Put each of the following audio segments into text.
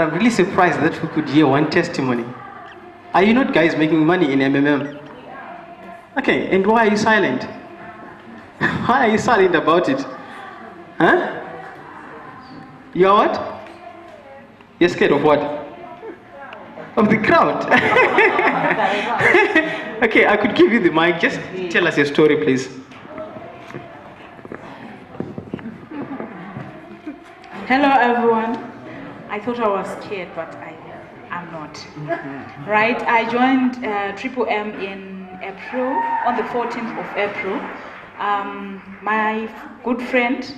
but I'm really surprised that we could hear one testimony. Are you not guys making money in MMM? Okay, and why are you silent? Why are you silent about it? Huh? You're what? You're scared of what? Of the crowd. Okay, I could give you the mic. Just tell us your story, please. Hello, everyone. I thought I was scared, but I'm not. Right? I joined Triple M in April, on the 14th of April. My good friend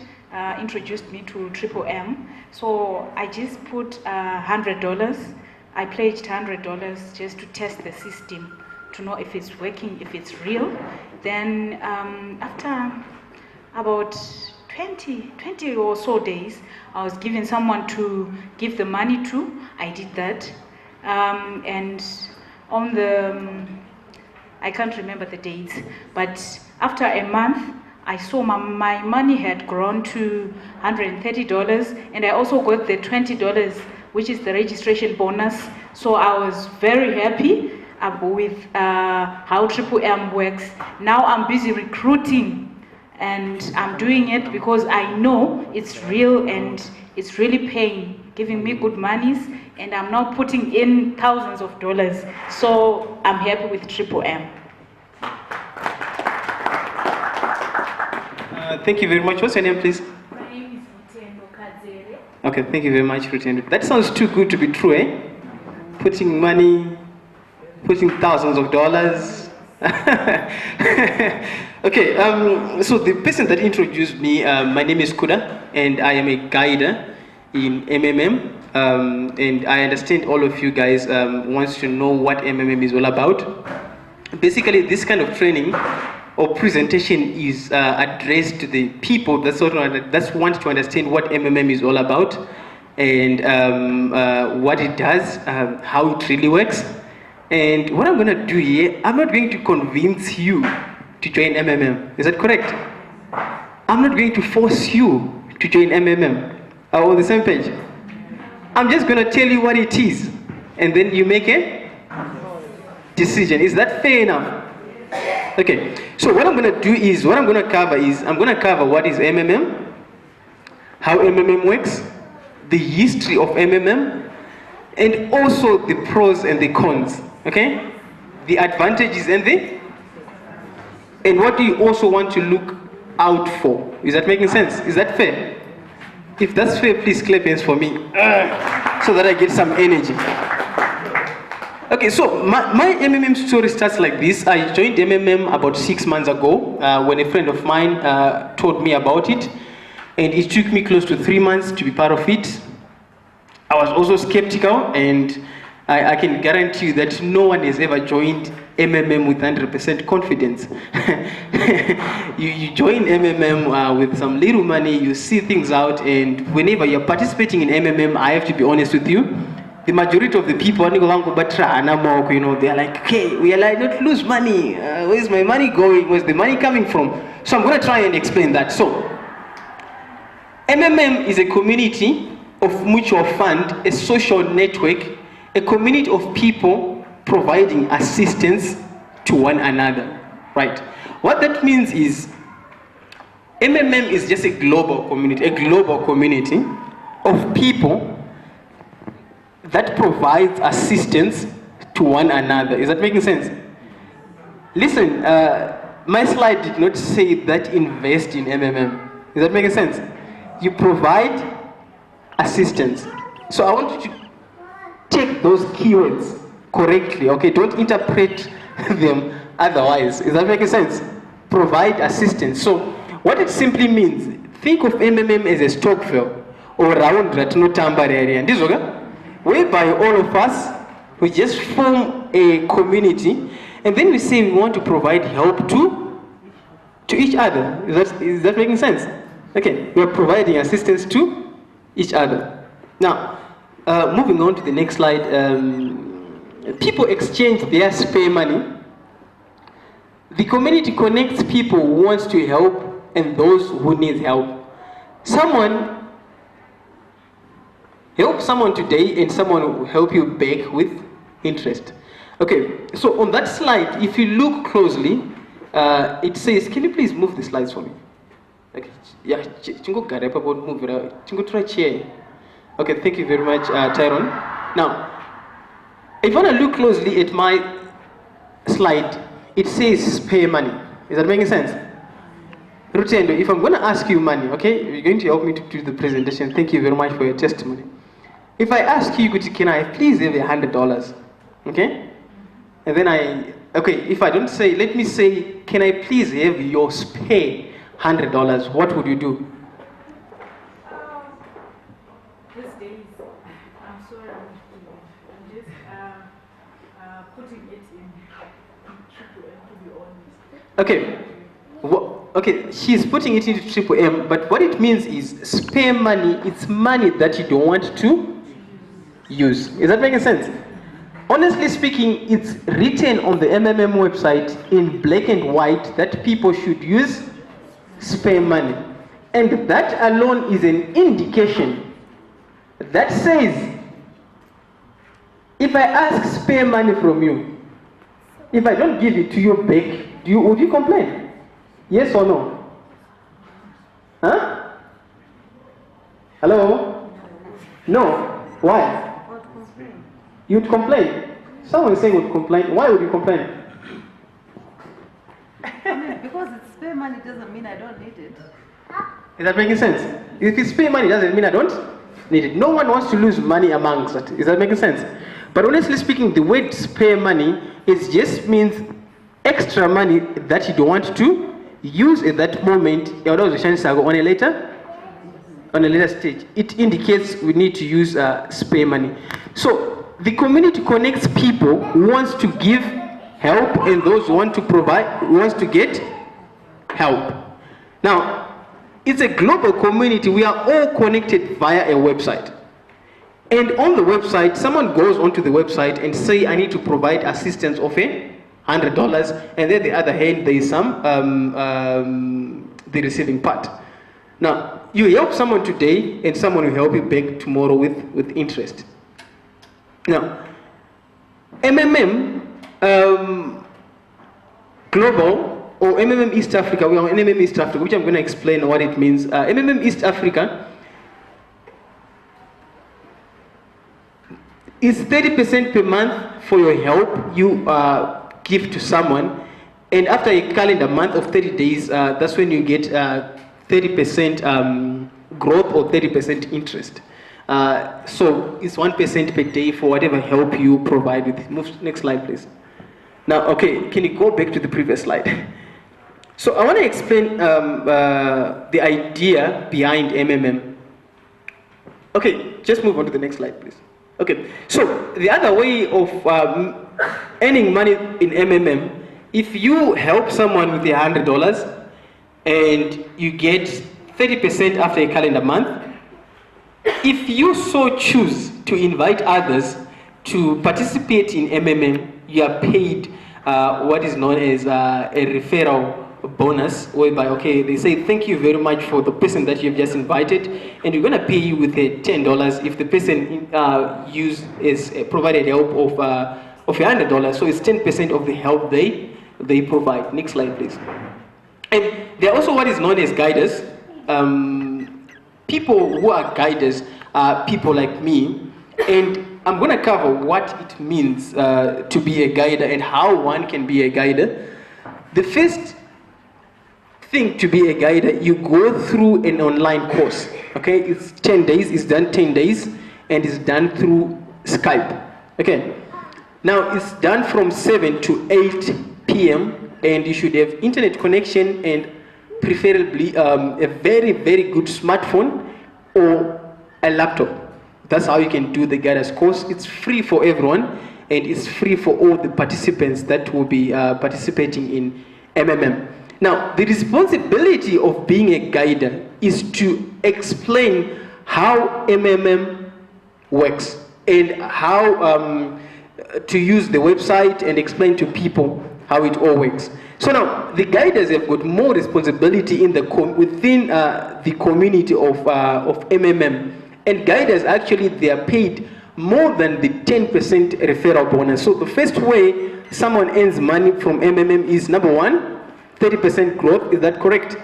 introduced me to Triple M, so I just put $100. I pledged $100 just to test the system, to know if it's working, if it's real. Then after about 20 or so days, I was given someone to give the money to. I did that. And on the, I can't remember the dates, but after a month, I saw my money had grown to $130, and I also got the $20, which is the registration bonus. So I was very happy with how Triple M works. Now I'm busy recruiting, and I'm doing it because I know it's real and it's really paying, giving me good monies, and I'm now putting in thousands of dollars. So I'm happy with Triple M. Thank you very much. What's your name, please? My name is Rutendo Kadzere. Okay, thank you very much, Rutendo. That sounds too good to be true, eh? Putting money, putting thousands of dollars. Okay, so the person that introduced me, my name is Kuda, and I am a guider in MMM. And I understand all of you guys wants to know what MMM is all about. Basically, this kind of training or presentation is addressed to the people that want to understand what MMM is all about, and what it does, how it really works. And what I'm going to do here, I'm not going to convince you to join MMM. Is that correct? I'm not going to force you to join MMM. Are we on the same page? I'm just going to tell you what it is, and then you make a decision. Is that fair enough? Okay, so what I'm going to do is, I'm going to cover what is MMM, how MMM works, the history of MMM, and also the pros and the cons, okay? The advantages and what do you also want to look out for? Is that making sense? Is that fair? If that's fair, please clap hands for me, so that I get some energy. Okay, so my MMM story starts like this. I joined MMM about 6 months ago when a friend of mine told me about it, and it took me close to 3 months to be part of it. I was also skeptical, and I can guarantee you that no one has ever joined MMM with 100% confidence. you join MMM with some little money, you see things out, and whenever you're participating in MMM, I have to be honest with you, the majority of the people, they're like, okay, we are like, don't lose money. Where's my money going? Where's the money coming from? So I'm going to try and explain that. So, MMM is a community of mutual fund, a social network, a community of people providing assistance to one another, right? What that means is, MMM is just a global community of people that provides assistance to one another. Is that making sense? Listen, my slide did not say that invest in MMM. Is that making sense? You provide assistance. So I want you to take those keywords correctly, okay? Don't interpret them otherwise. Is that making sense? Provide assistance. So what it simply means, think of MMM as a Stokvel or round Ratnotamba area. And this, okay? Whereby all of us, we just form a community, and then we say we want to provide help to each other. Is that making sense? Okay, we are providing assistance to each other. Now, moving on to the next slide, people exchange their spare money. The community connects people who want to help and those who need help. Someone Help someone today and someone will help you back with interest. Okay, so on that slide, if you look closely, it says, can you please move the slides for me? Okay, yeah, chingo garepa about move it. Chingo try chair. Okay, thank you very much, Tyrone. Now, if you want to look closely at my slide, it says pay money. Is that making sense? Rutendo, if I'm going to ask you money, okay, you're going to help me to do the presentation. Thank you very much for your testimony. If I ask you, can I please have $100? Okay? And then okay, if I don't say, let me say, can I please have your spare $100? What would you do? These days, I'm sorry, I'm just putting it in triple M, to be honest. Okay. Okay, she's putting it into triple M, but what it means is spare money, it's money that you don't want to use. Is that making sense? Honestly speaking, it's written on the MMM website in black and white that people should use spare money. And that alone is an indication that says, if I ask spare money from you, if I don't give it to you back, would you complain? Yes or no? Huh? Hello? No. Why? You'd complain. Someone is saying would complain. Why would you complain? Because it's spare money doesn't mean I don't need it. Is that making sense? If it's spare money doesn't mean I don't need it. No one wants to lose money amongst that. Is that making sense? But honestly speaking, the word spare money, it just means extra money that you don't want to use at that moment. On a later stage, it indicates we need to use spare money. So the community connects people who wants to give help and those who want to provide, who wants to get help. Now, it's a global community. We are all connected via a website. And on the website, someone goes onto the website and say, I need to provide assistance of $100, and then the other hand, there is some the receiving part. Now, you help someone today, and someone will help you back tomorrow with interest. Now, MMM Global or MMM East Africa, we are on MMM East Africa, which I'm going to explain what it means. MMM East Africa is 30% per month for your help you give to someone, and after a calendar month of 30 days, that's when you get 30% growth or 30% interest. So it's 1% per day for whatever help you provide with. Move next slide, please. Now, okay, can you go back to the previous slide? So I want to explain the idea behind MMM. Okay, just move on to the next slide, please. Okay, so the other way of earning money in MMM, if you help someone with $100 and you get 30% after a calendar month, if you so choose to invite others to participate in MMM, you are paid what is known as a referral bonus, whereby, okay, they say thank you very much for the person that you've just invited, and we're going to pay you with $10 if the person provided help of $100. So it's 10% of the help they provide. Next slide, please. And there are also what is known as guiders. People who are guiders are people like me, and I'm going to cover what it means to be a guider and how one can be a guider. The first thing to be a guider, you go through an online course. Okay, it's 10 days, it's done 10 days, and it's done through Skype. Okay, now it's done from 7 to 8 p.m. and you should have internet connection and preferably a very, very good smartphone or a laptop. That's how you can do the guidance course. It's free for everyone, and it's free for all the participants that will be participating in MMM. Now, the responsibility of being a guider is to explain how MMM works and how to use the website and explain to people how it all works. So now, the guiders have got more responsibility in within the community of MMM. And guiders, actually, they are paid more than the 10% referral bonus. So the first way someone earns money from MMM is, number one, 30% growth. Is that correct?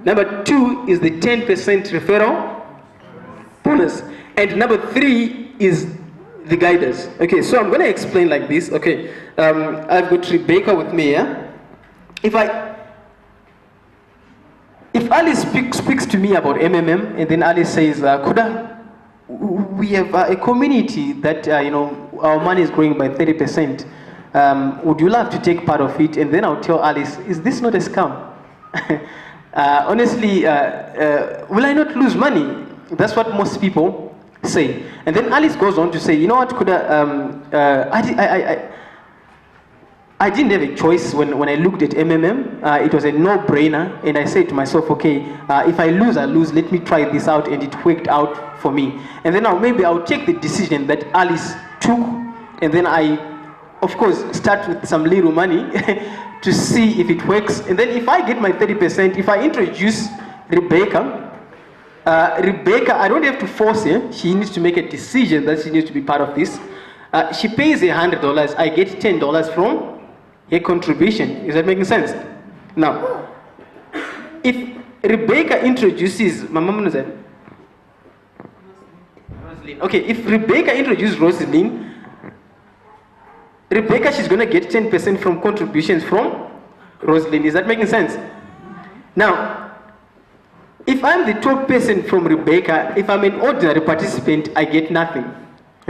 Number two is the 10% referral bonus. And number three is the guiders. Okay, so I'm going to explain like this. Okay, I've got Rebecca with me, yeah? If Alice speaks to me about MMM, and then Alice says, Kuda, we have a community that, our money is growing by 30%. Would you love to take part of it? And then I'll tell Alice, is this not a scam? Honestly, will I not lose money? That's what most people say. And then Alice goes on to say, you know what, Kuda, I didn't have a choice when I looked at MMM. It was a no-brainer, and I said to myself, okay, if I lose, I lose. Let me try this out, and it worked out for me. And then maybe I'll take the decision that Alice took, and then I, of course, start with some little money to see if it works. And then if I get my 30%, if I introduce Rebecca, I don't have to force her. She needs to make a decision that she needs to be part of this. She pays $100. I get $10 from a contribution. Is that making sense? Now, if Rebecca introduces, my mom knows that. Rosaline. Okay, if Rebecca introduces Rosaline, Rebecca, she's going to get 10% from contributions from Rosaline. Is that making sense? Now, if I'm the top person from Rebecca, if I'm an ordinary participant, I get nothing.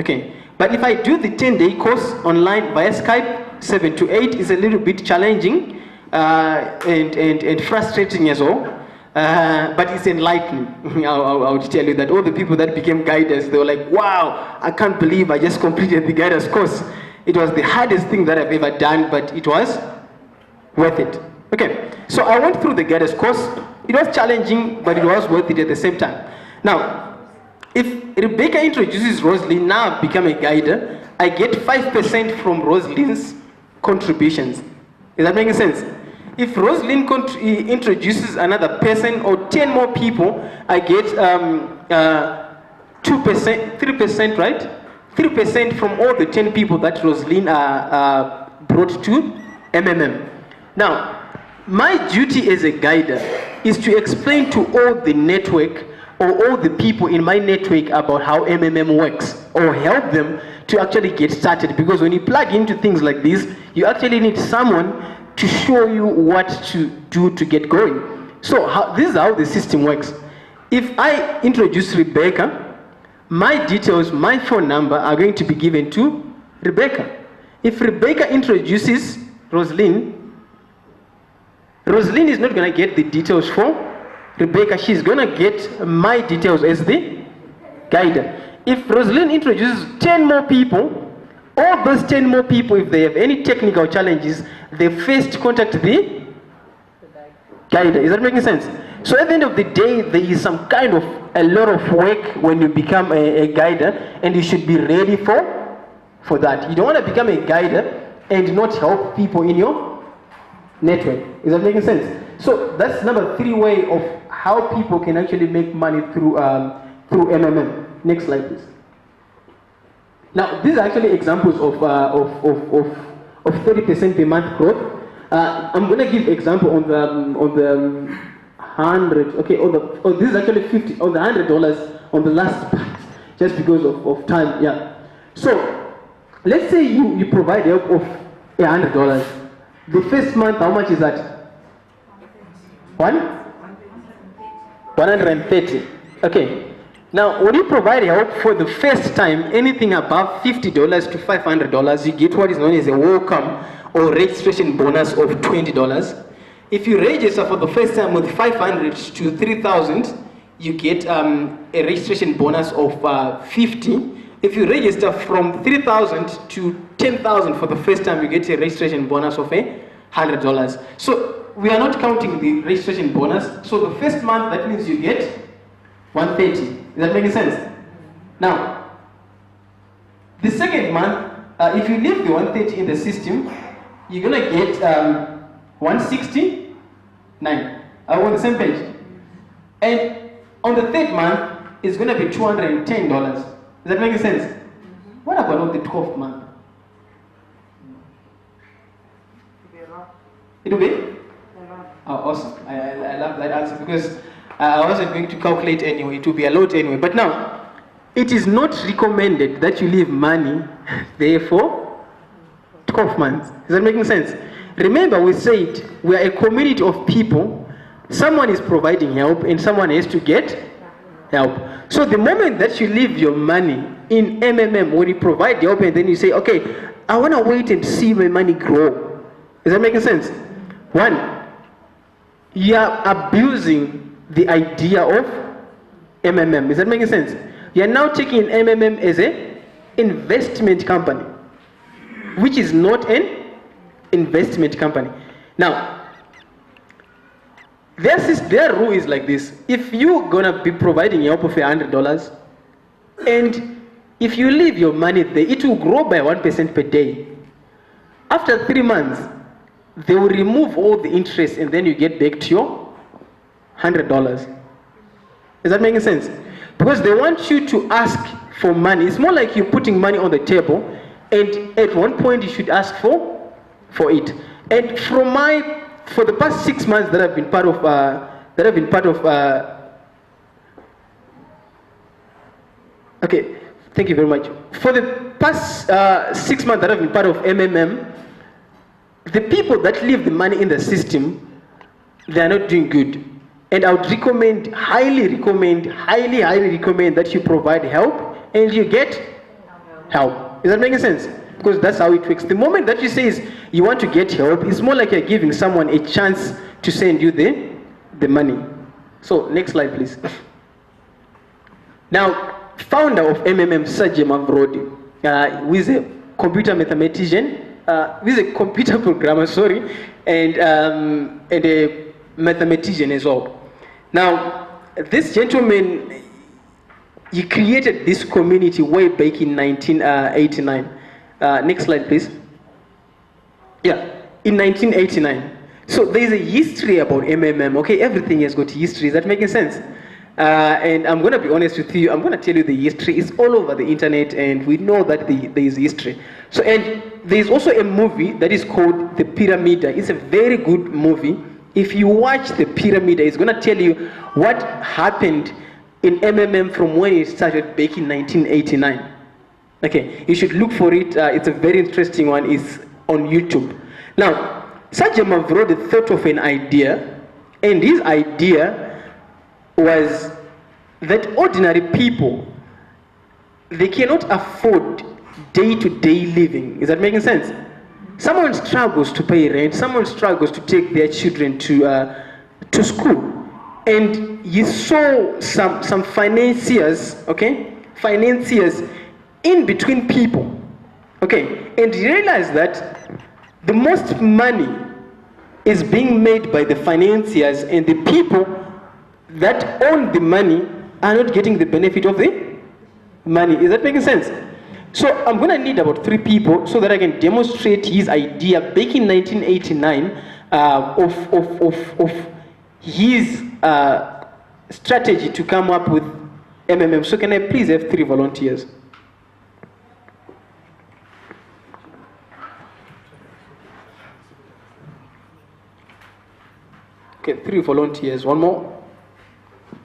Okay, but if I do the 10-day course online via Skype, 7 to 8 is a little bit challenging and frustrating as well, but it's enlightening. I'll tell you that all the people that became guiders, they were like, wow, I can't believe I just completed the guiders course. It was the hardest thing that I've ever done, but it was worth it. Okay, so I went through the guiders course. It was challenging, but it was worth it at the same time. Now, if Rebecca introduces Rosaline, now I've become a guider, I get 5% from Rosaline's contributions. Is that making sense? If Rosaline introduces another person or 10 more people, I get 2%, 3%, right? 3% from all the 10 people that Rosaline brought to MMM. Now, my duty as a guider is to explain to all the network or all the people in my network about how MMM works, or help them to actually get started. Because when you plug into things like this, you actually need someone to show you what to do to get going. So this is how the system works. If I introduce Rebecca, my details, my phone number are going to be given to Rebecca. If Rebecca introduces Rosaline, Rosaline is not going to get the details for Rebecca. She's going to get my details as the guider. If Rosaline introduces 10 more people, all those 10 more people, if they have any technical challenges, they first contact the guider. Is that making sense? So at the end of the day, there is some kind of a lot of work when you become a guider, and you should be ready for that. You don't want to become a guider and not help people in your network. Is that making sense? So that's number 3 way of how people can actually make money through MMM. Next slide, please. Now, these are actually examples of 30% per month growth. I'm going to give example on the 100. Okay, this is actually 50 on the $100 on the last part, just because of time. Yeah. So let's say you provide help of $100. The first month, how much is that? 130. Okay. Now, when you provide help for the first time, anything above $50 to $500, you get what is known as a welcome or registration bonus of $20. If you register for the first time with 500 to 3,000, you get a registration bonus of 50. If you register from 3,000 to 10,000 for the first time, you get a registration bonus of $100. So we are not counting the registration bonus. So the first month, that means you get 130. Is that making sense? Now, the second month, if you leave the 130 in the system, you're gonna get 169. Are we on the same page? And on the third month, is going to be $210. Does that make sense? What about on the 12th month? It will be? Oh, awesome. I love that answer because I wasn't going to calculate anyway. It will be a lot anyway. But now, it is not recommended that you leave money there for 12 months. Is that making sense? Remember, we said we are a community of people. Someone is providing help and someone has to get help. So the moment that you leave your money in MMM, when you provide help and then you say, okay, I want to wait and see my money grow. Is that making sense? One, you are abusing the idea of MMM. Is that making sense? You are now taking MMM as an investment company, which is not an investment company. Now, their rule is like this. If you're going to be providing help of $100, and if you leave your money there, it will grow by 1% per day. After 3 months, they will remove all the interest and then you get back to your $100. Is that making sense? Because they want you to ask for money. It's more like you're putting money on the table, and at one point you should ask for it. And for the past 6 months that I've been part of, okay, thank you very much. For the past 6 months that I've been part of MMM, the people that leave the money in the system, they are not doing good. And I would highly recommend that you provide help and you get help. Is that making sense? Because that's how it works. The moment that you say you want to get help, it's more like you're giving someone a chance to send you the money. So next slide, please. Now, founder of MMM, Sajay Mavrodi, who is a computer mathematician, who is a computer programmer, and a mathematician as well. Now, this gentleman, he created this community way back in 1989. Next slide, please. Yeah, in 1989. So there's a history about MMM, okay? Everything has got history. Is that making sense? And I'm going to be honest with you. I'm going to tell you the history. It's all over the internet, and we know that there is history. So, and there's also a movie that is called The Pyramida. It's a very good movie. If you watch The Pyramida, it's going to tell you what happened in MMM from when it started back in 1989. Okay, you should look for it. It's a very interesting one. It's on YouTube. Now, Sajay Mavrodi thought of an idea, and his idea was that ordinary people, they cannot afford day-to-day living. Is that making sense? Someone struggles to pay rent. Someone struggles to take their children to school, and you saw some financiers, okay, financiers in between people, okay, and you realize that the most money is being made by the financiers, and the people that own the money are not getting the benefit of the money. Is that making sense? So I'm going to need about 3 people so that I can demonstrate his idea back in 1989 of his strategy to come up with MMM. So can I please have 3 volunteers? Okay, 3 volunteers. One more.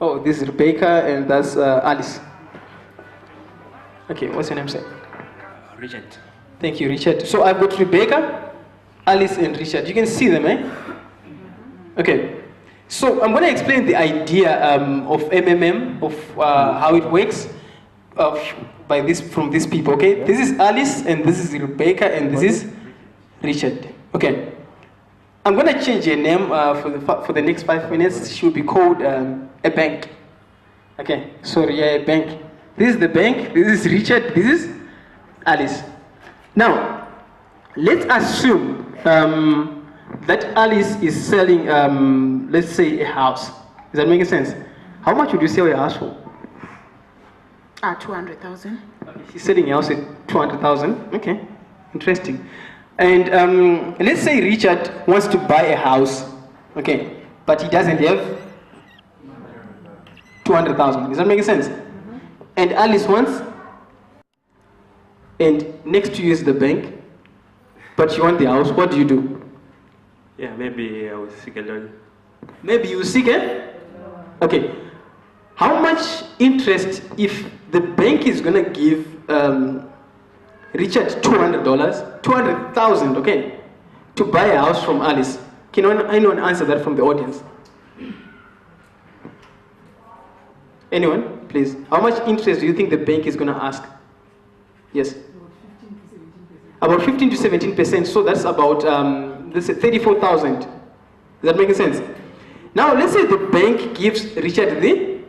Oh, this is Rebecca, and that's Alice. Okay, what's your name, sir? Richard. Thank you, Richard. So I've got Rebecca, Alice, and Richard. You can see them, eh? Okay. So I'm going to explain the idea of MMM, of how it works, from these people. Okay. This is Alice, and this is Rebecca, and this is Richard. Okay. I'm going to change your name for the next 5 minutes. She will be called a bank. Okay. Sorry, yeah, a bank. This is the bank, this is Richard, this is Alice. Now, let's assume that Alice is selling, let's say, a house. Is that making sense? How much would you sell a house for? 200,000. Okay, she's selling a house at 200,000. Okay, interesting. And let's say Richard wants to buy a house, okay, but he doesn't have 200,000. Is that making sense? and Alice wants, and next to you is the bank, but you want the house, what do you do? Yeah, maybe I will seek a loan. Maybe you seek it? Okay. How much interest if the bank is going to give Richard $200, 200,000, okay, to buy a house from Alice? Can anyone answer that from the audience? Anyone, please? How much interest do you think the bank is going to ask? Yes? About 15 to 17%, so that's about let's say 34,000. Is that making sense? Now, let's say the bank gives Richard the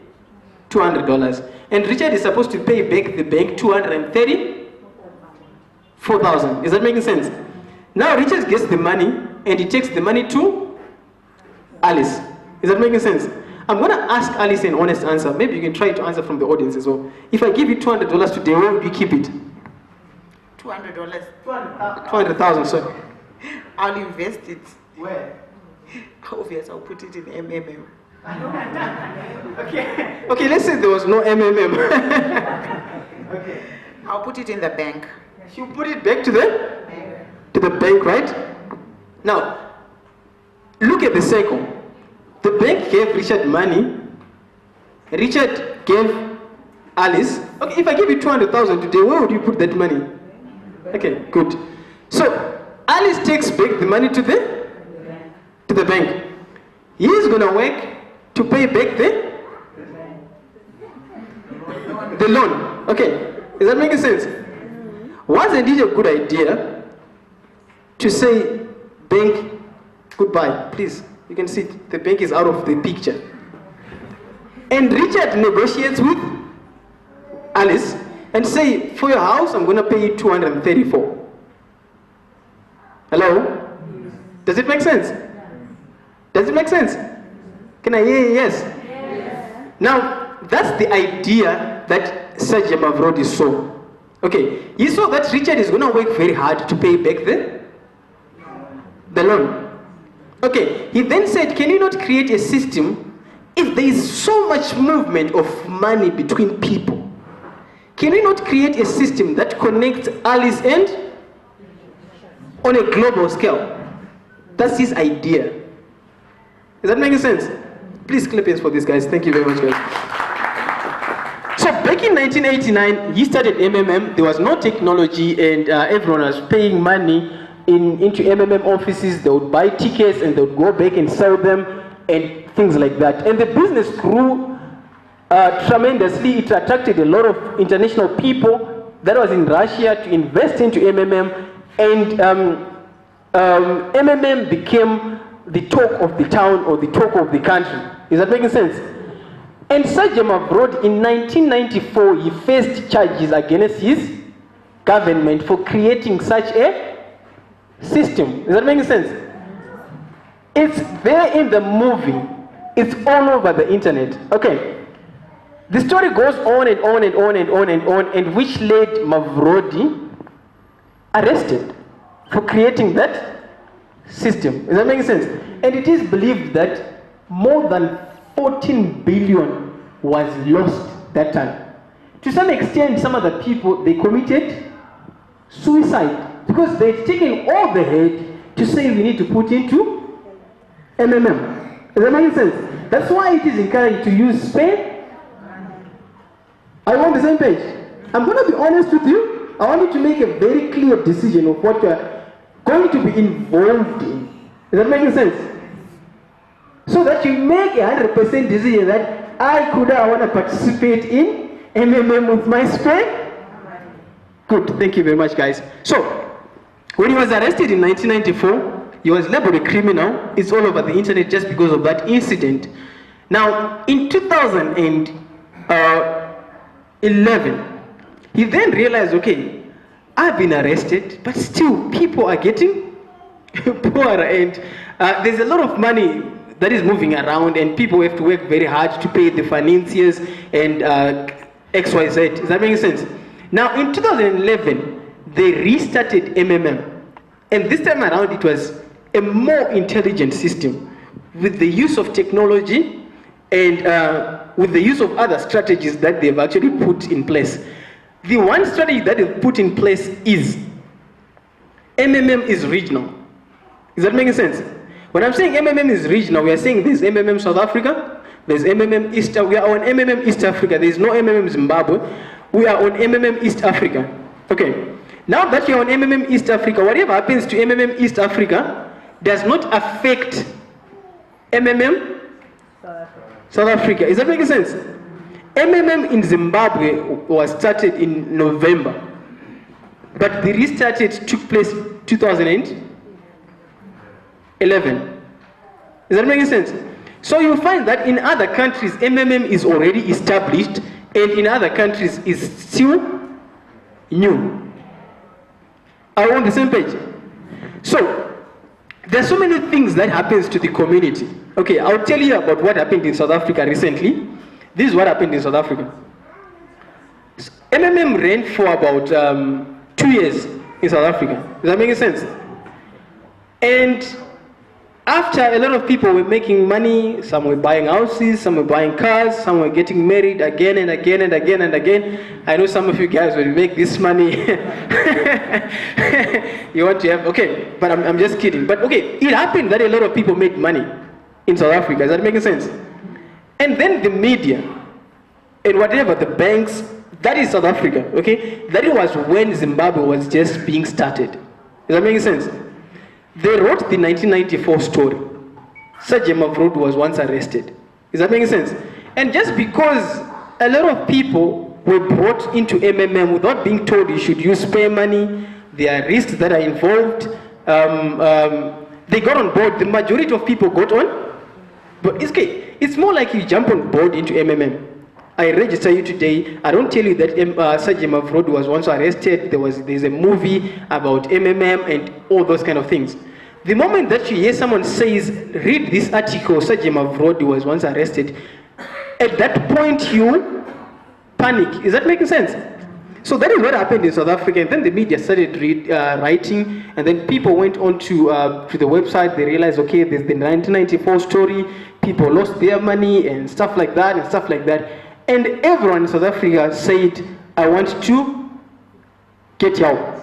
$200, and Richard is supposed to pay back the bank 234,000. Is that making sense? Now, Richard gets the money, and he takes the money to Alice. Is that making sense? I'm going to ask Alice an honest answer. Maybe you can try to answer from the audience as well. If I give you $200 today, where would you keep it? $200. 200,000, sorry. I'll invest it. Where? Obviously, I'll put it in MMM. Okay, let's say there was no MMM. Okay. I'll put it in the bank. You put it back to the bank, right? Now, look at the cycle. The bank gave Richard money. Richard gave Alice. Okay, if I give you 200,000 today, where would you put that money? Okay, good. So, Alice takes back the money to the bank. He is going to work to pay back the loan. Okay, is that making sense? Wasn't it a good idea to say, bank, goodbye, please? You can see the bank is out of the picture. And Richard negotiates with Alice and say, for your house, I'm going to pay you 234. Hello? Does it make sense? Does it make sense? Can I hear yes? Yes. Now, that's the idea that Sergio Mavrodi saw. Okay, he saw that Richard is going to work very hard to pay back the loan. Okay, he then said, can you not create a system if there is so much movement of money between people? Can we not create a system that connects Alice and on a global scale? That's his idea. Is that making sense? Please clap hands for these guys. Thank you very much, guys. So back in 1989, he started MMM. There was no technology, and everyone was paying money into MMM offices. They would buy tickets, and they would go back and sell them, and things like that. And the business grew tremendously. It attracted a lot of international people that was in Russia to invest into MMM, and MMM became the talk of the town or the talk of the country. Is that making sense? And Sergio Mavrodi, in 1994, he faced charges against his government for creating such a system. Is that making sense? It's there in the movie. It's all over the internet. Okay. The story goes on and on and on and on and on, and which led Mavrodi arrested for creating that system. Is that making sense? And it is believed that more than 14 billion was lost that time. To some extent, some of the people, they committed suicide because they'd taken all the head to say we need to put into MMM. Is that making sense? That's why it is encouraged to use Spain. Are you on the same page? I'm going to be honest with you. I want you to make a very clear decision of what you're going to be involved in. Is that making sense? So that you make a 100% decision that I want to participate in MMM with my Spain. Good, thank you very much, guys. So, when he was arrested in 1994, he was labeled a criminal. It's all over the internet just because of that incident. Now, in 2011, he then realized, okay, I've been arrested, but still people are getting poorer, and there's a lot of money that is moving around, and people have to work very hard to pay the financiers and XYZ. Is that making sense? Now, in 2011, they restarted MMM, and this time around it was a more intelligent system with the use of technology and with the use of other strategies that they've actually put in place. The one strategy that they've put in place is MMM is regional. Is that making sense? When I'm saying MMM is regional, we are saying there's MMM South Africa, there's MMM East, we are on MMM East Africa, there's no MMM Zimbabwe, we are on MMM East Africa. Okay, now that you're on MMM East Africa, whatever happens to MMM East Africa does not affect MMM South Africa. Is that making sense? MMM in Zimbabwe was started in November, but the restarted took place 2011. Is that making sense? So you find that in other countries, MMM is already established, and in other countries is still new. Are we on the same page? So there's so many things that happens to the community. Okay, I'll tell you about what happened in South Africa recently. This is what happened in South Africa. MMM ran for about 2 years in South Africa. Does that make sense? And after a lot of people were making money, some were buying houses, some were buying cars, some were getting married again and again and again and again. I know some of you guys will make this money. You want to have, okay, but I'm just kidding. But okay, it happened that a lot of people made money in South Africa. Is that making sense? And then the media and whatever, the banks, that is South Africa, okay? That was when Zimbabwe was just being started. Is that making sense? They wrote the 1994 story. Serge Mavrodu was once arrested. Is that making sense? And just because a lot of people were brought into MMM without being told you should use spare money, there are risks that are involved, they got on board. The majority of people got on. But it's okay. It's more like you jump on board into MMM. I register you today. I don't tell you that Serge Mavrodu was once arrested. There's a movie about MMM and all those kind of things. The moment that you hear someone says, read this article, Serge Mavrodu was once arrested, at that point you panic. Is that making sense? So that is what happened in South Africa, and then the media started writing, and then people went on to the website. They realized, okay, there's the 1994 story. People lost their money and stuff like that and stuff like that. And everyone in South Africa said, I want to get out.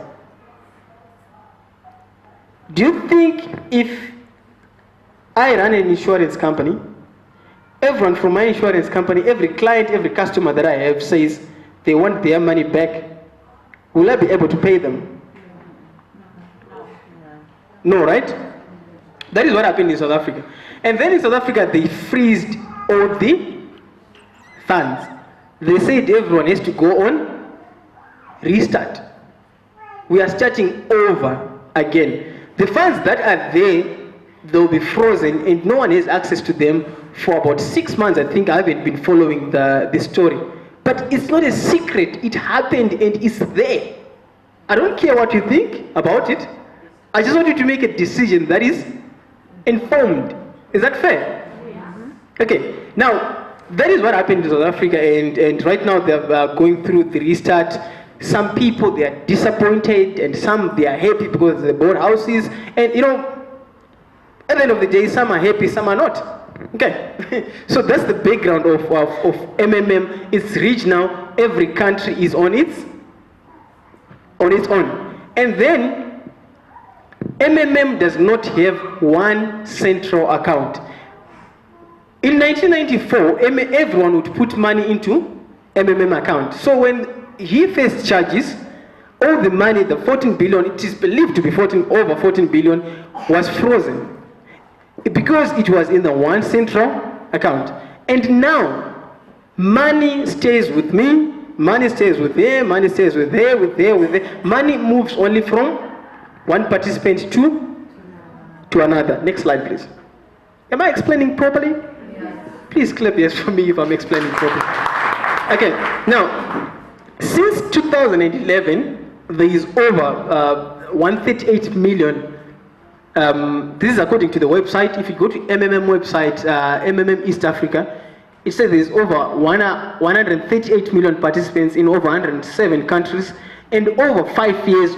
Do you think if I run an insurance company, everyone from my insurance company, every client, every customer that I have says they want their money back, will I be able to pay them? No, right? That is what happened in South Africa. And then in South Africa, they freezed all the funds. They said everyone has to go on restart. We are starting over again. The funds that are there, they'll be frozen and no one has access to them for about 6 months. I think I haven't been following the story. But it's not a secret. It happened and it's there. I don't care what you think about it. I just want you to make a decision that is informed. Is that fair? Okay. Now, that is what happened in South Africa, and right now they're going through the restart. Some people, they are disappointed, and some, they are happy because they bought houses. And, you know, at the end of the day, some are happy, some are not. Okay. So that's the background of MMM. It's regional. Every country is on its own. And then, MMM does not have one central account. In 1994, everyone would put money into MMM account. So when he faced charges, all the money, the 14 billion, it is believed to be over 14 billion, was frozen. Because it was in the one central account. And now, money stays with me, money stays with there, money stays with there, with there, with there. Money moves only from one participant to another. Next slide, please. Am I explaining properly? Please clap yes for me if I'm explaining properly. Okay, now, since 2011, there is over 138 million. This is according to the website. If you go to MMM website, MMM East Africa, it says there is over 138 million participants in over 107 countries and over 5 years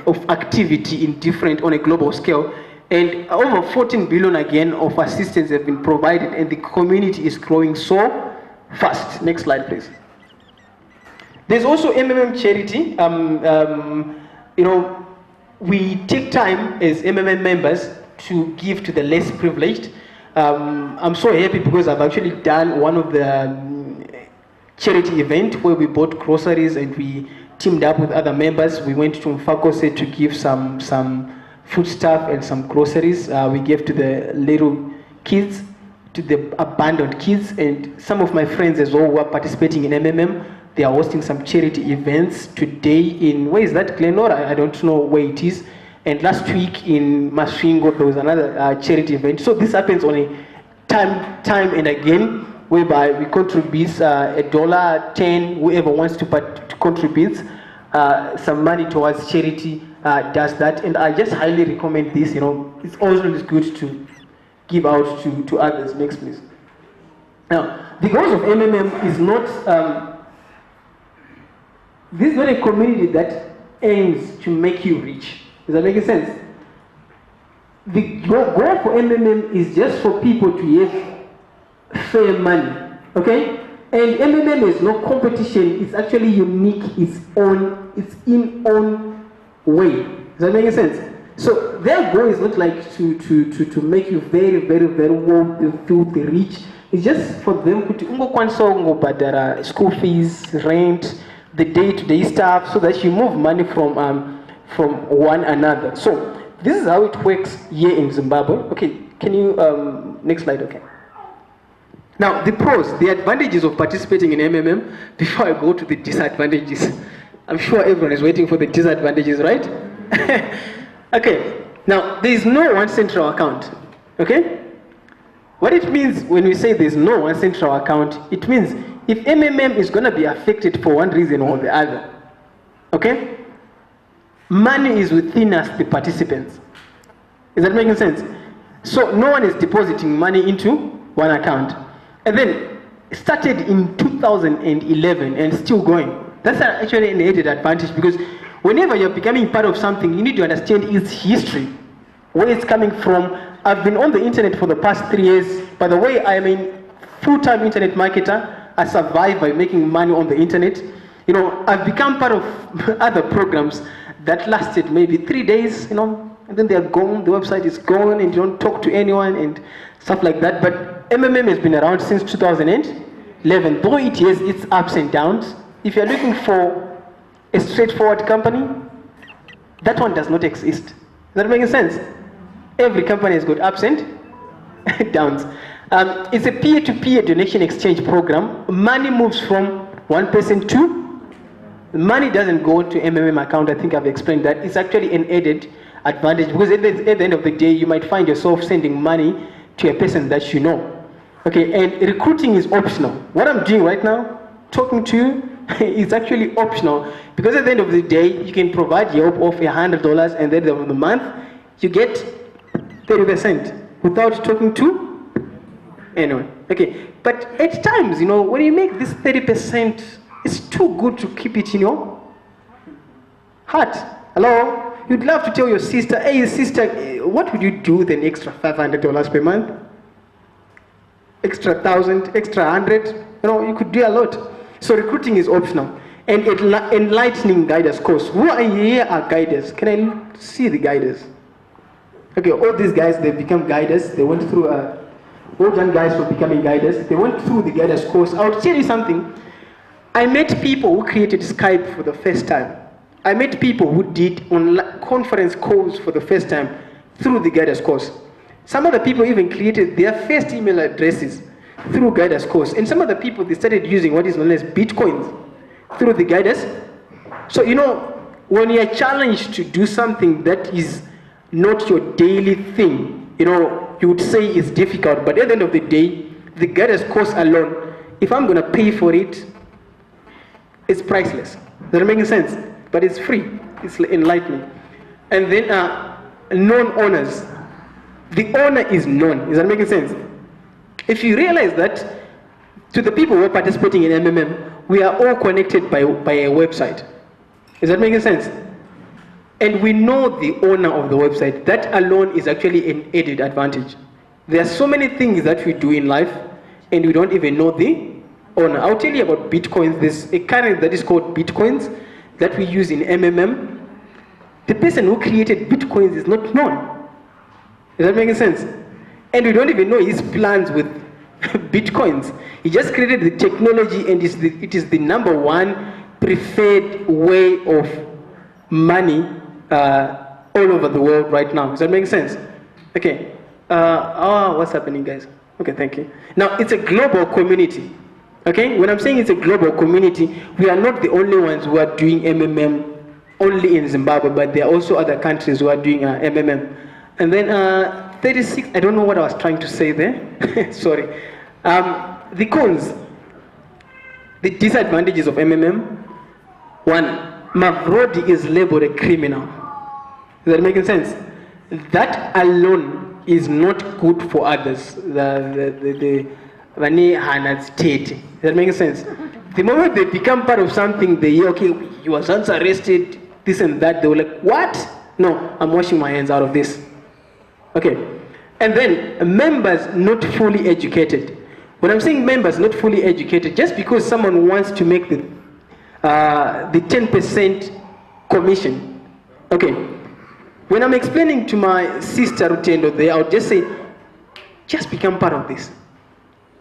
of activity in different, on a global scale. And over 14 billion again of assistance have been provided, and the community is growing so fast. Next slide, please. There's also MMM charity. You know, we take time as MMM members to give to the less privileged. I'm so happy because I've actually done one of the charity event where we bought groceries and we teamed up with other members. We went to Mfakose to give some food stuff and some groceries. We gave to the little kids, to the abandoned kids, and some of my friends as well who are participating in MMM. They are hosting some charity events today in, where is that, Glenora? I don't know where it is. And last week in Masvingo, there was another charity event. So this happens on a time and again, whereby we contribute $1.10, whoever wants to contribute some money towards charity does that. And I just highly recommend this. You know, it's always good to give out to others. Next, please. Now, the goals of MMM is not, this is not a community that aims to make you rich. Does that make sense? The goal for MMM is just for people to have fair money, okay? And MMM is no competition. It's actually unique. It's in own way. Does that make sense? So their goal is not like to make you very, very, very filthy rich. It's just for them to school fees, rent, the day-to-day stuff, so that you move money from one another. So this is how it works here in Zimbabwe. Okay, can you next slide? Okay. Now the pros, the advantages of participating in MMM. Before I go to the disadvantages, I'm sure everyone is waiting for the disadvantages, right? Okay. Now there is no one central account. Okay. What it means when we say there's no one central account, it means if MMM is going to be affected for one reason or the other, okay, money is within us, the participants. Is that making sense? So no one is depositing money into one account. And then it started in 2011 and still going. That's actually an added advantage, because whenever you're becoming part of something, you need to understand its history, where it's coming from. I've been on the internet for the past 3 years. By the way, I'm a full-time internet marketer. I survive by making money on the internet. You know, I've become part of other programs that lasted maybe 3 days, you know, and then they're gone, the website is gone, and you don't talk to anyone and stuff like that. But MMM has been around since 2011, though it has its ups and downs. If you're looking for a straightforward company, that one does not exist. Does that make sense? Every company has got ups and downs. It's a peer-to-peer donation exchange program. Money moves from one person to, money doesn't go to MMM account. I think I've explained that. It's actually an added advantage, because at the end of the day, you might find yourself sending money to a person that you know. Okay, and recruiting is optional. What I'm doing right now, talking to you, is actually optional, because at the end of the day, you can provide help of $100, and at the end of the month, you get 30% without talking to anyone. Okay, but at times, you know, when you make this 30%, it's too good to keep it in your heart. Hello? You'd love to tell your sister, hey sister, what would you do with an extra $500 per month? Extra 1,000, extra 100, you know, you could do a lot. So recruiting is optional. And enlightening guiders course. Who are here are guiders? Can I see the guiders? Okay, all these guys, they become guiders. They went through all done guys for becoming guiders. They went through the guiders course. I'll tell you something. I met people who created Skype for the first time. I met people who did online conference calls for the first time through the guiders course. Some of the people even created their first email addresses through guiders course. And some of the people, they started using what is known as Bitcoins through the guiders. So, you know, when you're challenged to do something that is not your daily thing, you know, you would say it's difficult, but at the end of the day, the guiders course alone, if I'm going to pay for it, it's priceless. Does that make sense? But it's free. It's enlightening. And then non-owners. The owner is known. Is that making sense? If you realize that, to the people who are participating in MMM, we are all connected by a website. Is that making sense? and we know the owner of the website, that alone is actually an added advantage. There are so many things that we do in life, and we don't even know the owner. I'll tell you about Bitcoins. There's a currency that is called Bitcoins that we use in MMM. The person who created Bitcoins is not known. Is that making sense? And we don't even know his plans with Bitcoins. He just created the technology, and it is the number one preferred way of money all over the world right now. Does that make sense? Okay. What's happening, guys? Okay, thank you. Now, it's a global community. Okay? When I'm saying it's a global community, we are not the only ones who are doing MMM only in Zimbabwe, but there are also other countries who are doing MMM. And then 36, I don't know what I was trying to say there. Sorry. The cons, the disadvantages of MMM. One, Mavrodi is labeled a criminal. Is that making sense? That alone is not good for others. The state. Is that making sense? The moment they become part of something, they hear, okay, you was once arrested, this and that, they were like, what? No, I'm washing my hands out of this. Okay. And then members not fully educated. When I'm saying members not fully educated, just because someone wants to make the 10% commission. Okay. When I'm explaining to my sister Rutendo there, I'll just say, just become part of this. Is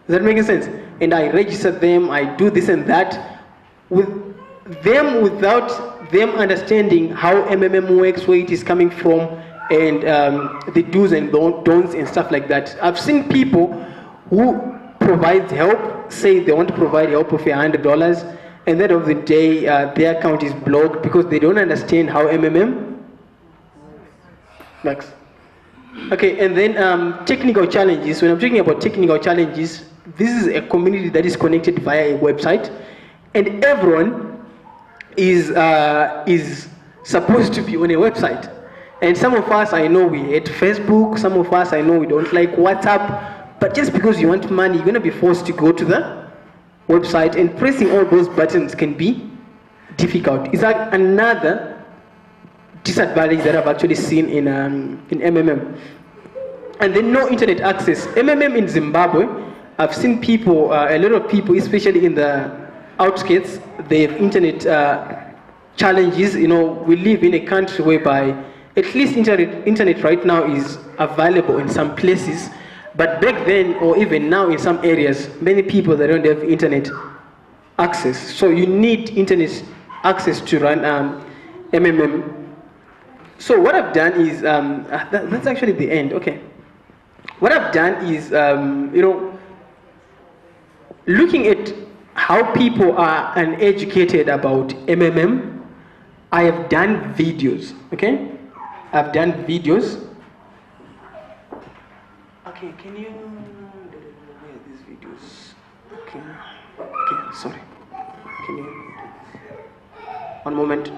that making sense? And I register them, I do this and that. With them, without them understanding how MMM works, where it is coming from, and the do's and don'ts and stuff like that. I've seen people who provide help, say they want to provide help of $100, and then of the day their account is blocked because they don't understand how MMM works. Okay, and then technical challenges. When I'm talking about technical challenges, this is a community that is connected via a website, and everyone is supposed to be on a website. And some of us, I know we hate Facebook, some of us, I know we don't like WhatsApp, but just because you want money, you're going to be forced to go to the website, and pressing all those buttons can be difficult. It's like another disadvantage that I've actually seen in MMM. And then no internet access. MMM in Zimbabwe, I've seen people, a lot of people, especially in the outskirts, they have internet challenges. You know, we live in a country whereby at least internet right now is available in some places, but back then, or even now in some areas, many people, they don't have internet access. So you need internet access to run MMM. So what I've done is, that's actually the end, okay. What I've done is, you know, looking at how people are uneducated about MMM, I have done videos, okay? I've done videos. Okay, can you, where are these videos? Okay, sorry. Can you, one moment.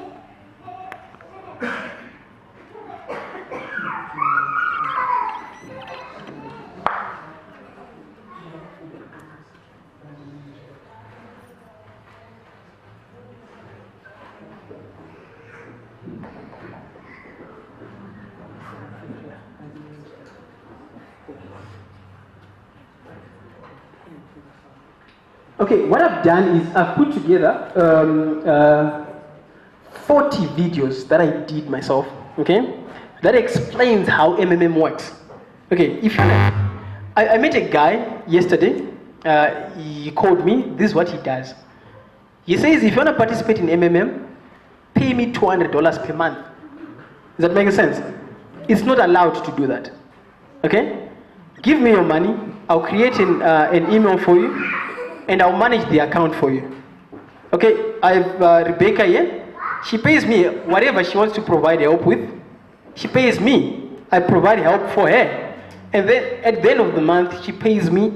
Okay, what I've done is I've put together 40 videos that I did myself, okay, that explains how MMM works. Okay, if you, I met a guy yesterday, he called me, this is what he does. He says, if you want to participate in MMM, pay me $200 per month. Does that make sense? It's not allowed to do that, okay? Give me your money, I'll create an email for you, and I'll manage the account for you. Okay, I have Rebecca here. She pays me whatever she wants to provide help with. She pays me. I provide help for her. And then at the end of the month, she pays me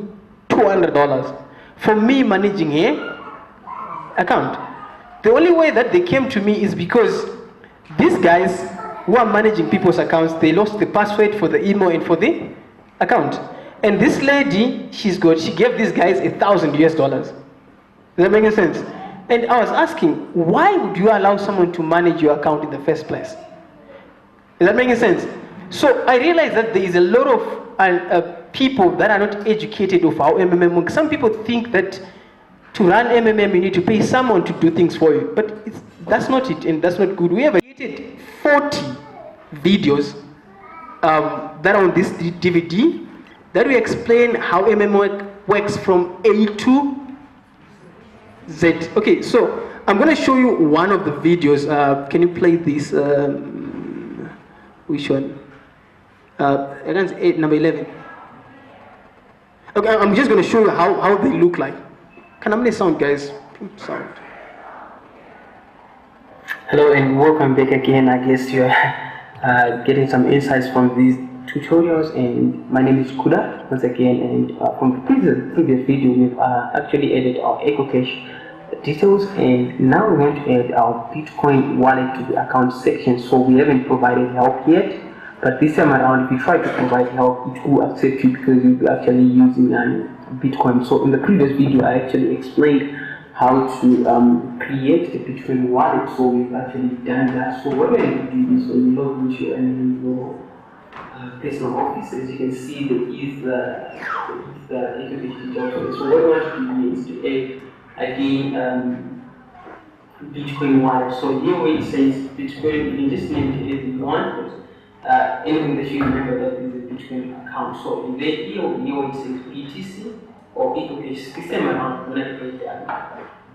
$200 for me managing her account. The only way that they came to me is because these guys who are managing people's accounts, they lost the password for the email and for the account. And this lady, she gave these guys $1,000 US. Does that make sense? And I was asking, why would you allow someone to manage your account in the first place? Is that making sense? So I realize that there is a lot of people that are not educated of how MMM works. Some people think that to run MMM you need to pay someone to do things for you, but that's not it, and that's not good. We have created 40 videos that are on this DVD that will explain how MMM works from A to Z. Okay, so I'm going to show you one of the videos. Can you play this? Which one? Number 11. Okay, I'm just going to show you how they look like. Can I play sound, guys? Sound. Hello and welcome back again. I guess you're getting some insights from these tutorials, and my name is Kuda once again, and from the previous video we've actually added our EcoCash details, and now we're going to add our Bitcoin wallet to the account section. So we haven't provided help yet, but this time around if you try to provide help it will accept you because you'll be actually using Bitcoin. So in the previous video I actually explained how to create a Bitcoin wallet, so we've actually done that. So what we're going to do is when you log into your personal office, as you can see there is the EcoCash details. So what we want to do is to add again Bitcoin wallet. So here where it says Bitcoin, you can just name it as you want. Anything that you remember that is a Bitcoin account. So in there here where it says BTC or EcoCash, this time around we're going to create a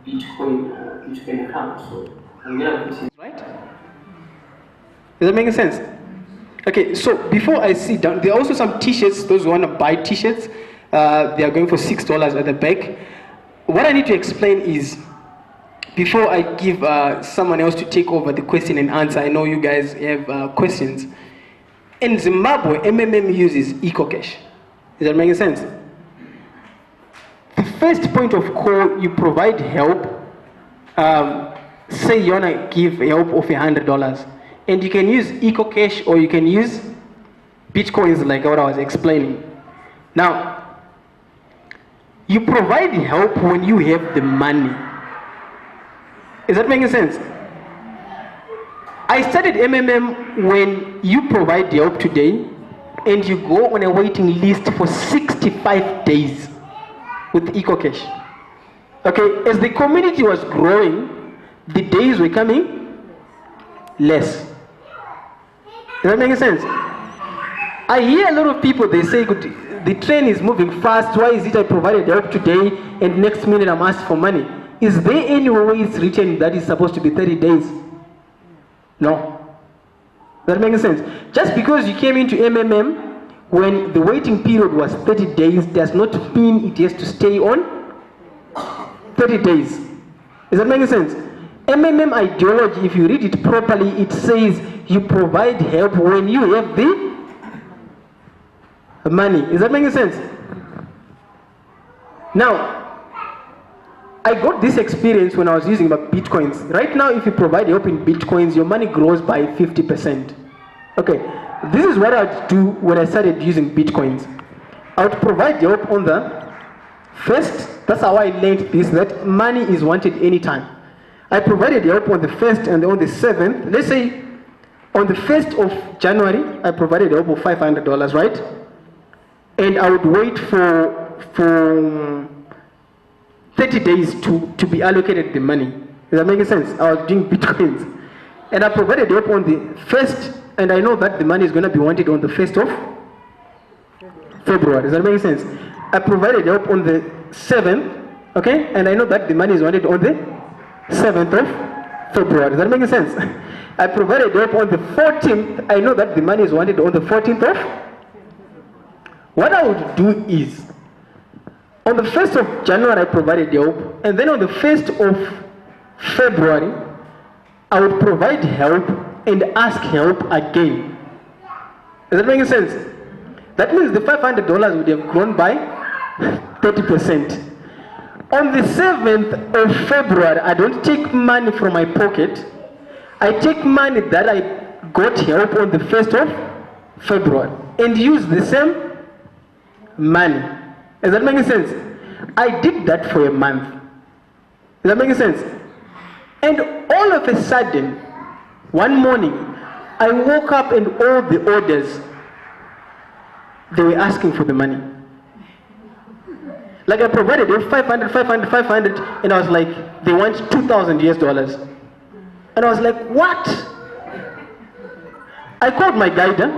Bitcoin account. So I'm going to put it right. Is that making sense? Okay, so before I sit down, there are also some t-shirts. Those who want to buy t-shirts, they are going for $6 at the back. What I need to explain is, before I give someone else to take over the question and answer, I know you guys have questions. In Zimbabwe, MMM uses EcoCash. Is that making sense? The first point of call, you provide help. Say you want to give help of $100. And you can use EcoCash or you can use Bitcoins like what I was explaining. Now, you provide help when you have the money. Is that making sense? I started MMM when you provide help today and you go on a waiting list for 65 days with EcoCash. Okay, as the community was growing, the days were coming less. Does that make sense? I hear a lot of people, they say, the train is moving fast, why is it I provided help today and next minute I'm asked for money? Is there any way it's written that it's supposed to be 30 days? No. Does that make sense? Just because you came into MMM when the waiting period was 30 days does not mean it has to stay on 30 days. Is that making sense? MMM ideology, if you read it properly, it says you provide help when you have the money. Is that making sense? Now, I got this experience when I was using my Bitcoins. Right now, if you provide help in Bitcoins, your money grows by 50%. Okay, this is what I'd do when I started using Bitcoins. I would provide help on the first, that's how I learned this, that money is wanted anytime. I provided help on the 1st and on the 7th. Let's say on the 1st of January, I provided help of $500, right? And I would wait for 30 days to be allocated the money. Does that make sense? I was doing Bitcoins. And I provided help on the 1st, and I know that the money is going to be wanted on the 1st of February. Does that make sense? I provided help on the 7th, okay? And I know that the money is wanted on the 7th of February. Does that make sense? I provided help on the 14th. I know that the money is wanted on the 14th of. What I would do is, on the 1st of January, I provided help, and then on the 1st of February, I would provide help and ask help again. Does that make sense? That means the $500 would have grown by 30%. On the 7th of February, I don't take money from my pocket. I take money that I got help on the 1st of February and use the same money. Does that make sense? I did that for a month. Does that make sense? And all of a sudden, one morning, I woke up and all the orders, they were asking for the money. Like I provided them 500, 500, 500, and I was like, they want 2,000 US dollars. And I was like, what? I called my guider,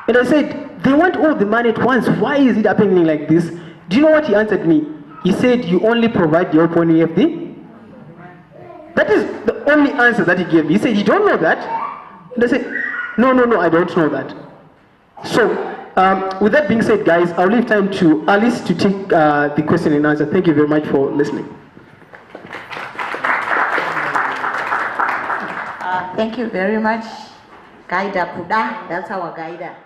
and I said, they want all the money at once. Why is it happening like this? Do you know what he answered me? He said, you only provide the help when you have the... That is the only answer that he gave me. He said, you don't know that? And I said, no, I don't know that. So, with that being said, guys, I'll leave time to Alice to take the question and answer. Thank you very much for listening. Thank you very much, Guider Kuda. That's our guider.